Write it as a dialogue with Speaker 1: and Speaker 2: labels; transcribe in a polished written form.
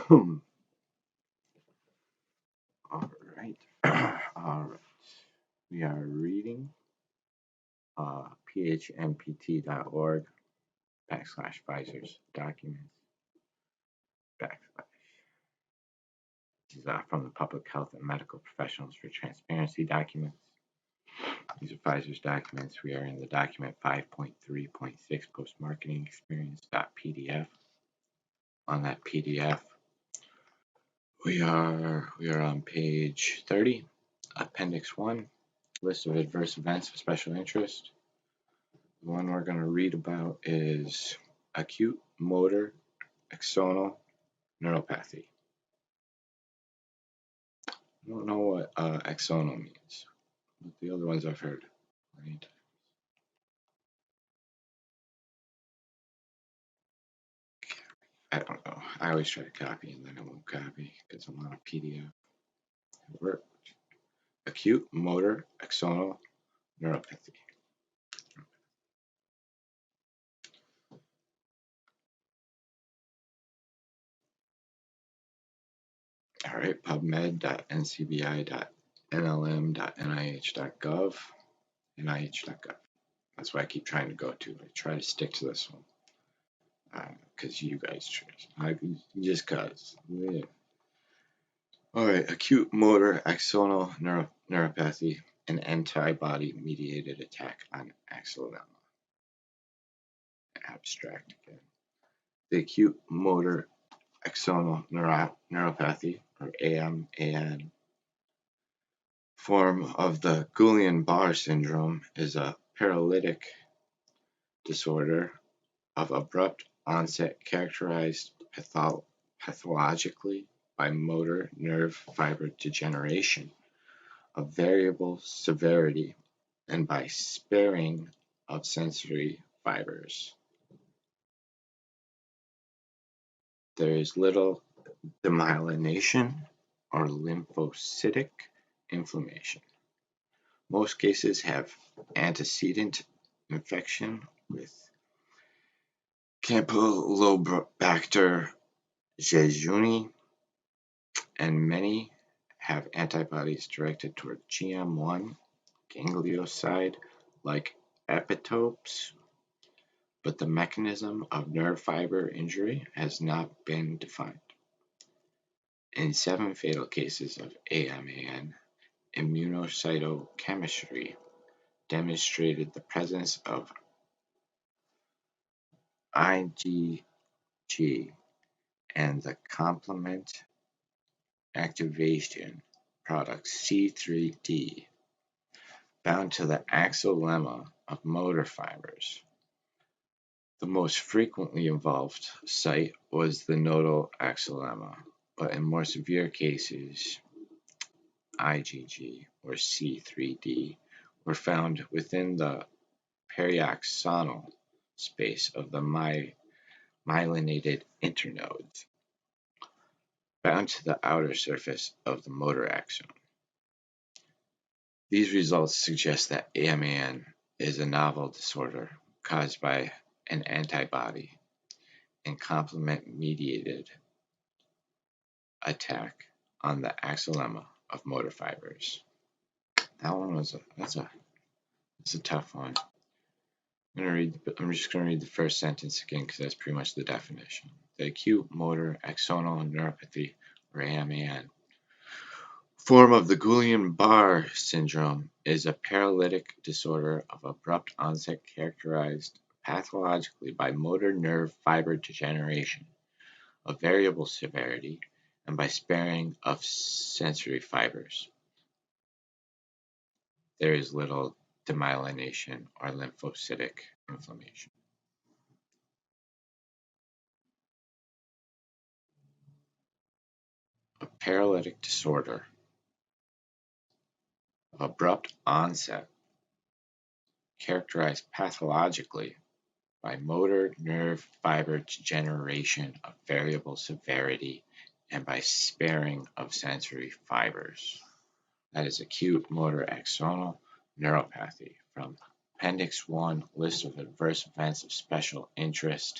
Speaker 1: All right. All right. We are reading phnpt.org /Pfizer's documents backslash. This is from the Public Health and Medical Professionals for Transparency documents. These are Pfizer's documents. We are in the document 5.3.6 post-marketing experience.pdf. On that PDF, we are on page 30, Appendix 1, list of adverse events of special interest. The one we're going to read about is acute motor axonal neuropathy. I don't know what axonal means, but the other ones I've heard. I don't know. I always try to copy and then it won't copy because I'm on a PDF. It worked. Acute motor axonal neuropathy. All right, pubmed.ncbi.nlm.nih.gov, nih.gov. That's what I keep trying to go to. I try to stick to this one because you guys just cause. Yeah. All right, acute motor axonal neuropathy, an antibody-mediated attack on axonal. Abstract again. The acute motor axonal neuropathy, or AMAN, form of the Guillain-Barré syndrome is a paralytic disorder of abrupt onset characterized pathologically by motor nerve fiber degeneration of variable severity and by sparing of sensory fibers. There is little demyelination or lymphocytic inflammation. Most cases have antecedent infection with Campylobacter jejuni, and many have antibodies directed toward GM1 ganglioside-like epitopes, but the mechanism of nerve fiber injury has not been defined. In 7 fatal cases of AMAN, immunocytochemistry demonstrated the presence of IgG and the complement activation product C3d bound to the axonal of motor fibers. The most frequently involved site was the nodal axonal, but in more severe cases, IgG or C3d were found within the periaxonal space of the myelinated internodes, bound to the outer surface of the motor axon. These results suggest that AMAN is a novel disorder caused by an antibody and complement-mediated attack on the axonal of motor fibers. That one was that's a tough one. I'm just going to read the first sentence again because that's pretty much the definition. The acute motor axonal neuropathy, or AMAN, form of the Guillain-Barré syndrome is a paralytic disorder of abrupt onset characterized pathologically by motor nerve fiber degeneration of variable severity and by sparing of sensory fibers. There is little demyelination or lymphocytic inflammation. A paralytic disorder of abrupt onset characterized pathologically by motor nerve fiber degeneration of variable severity and by sparing of sensory fibers. That is acute motor axonal neuropathy from Appendix 1, List of Adverse Events of Special Interest.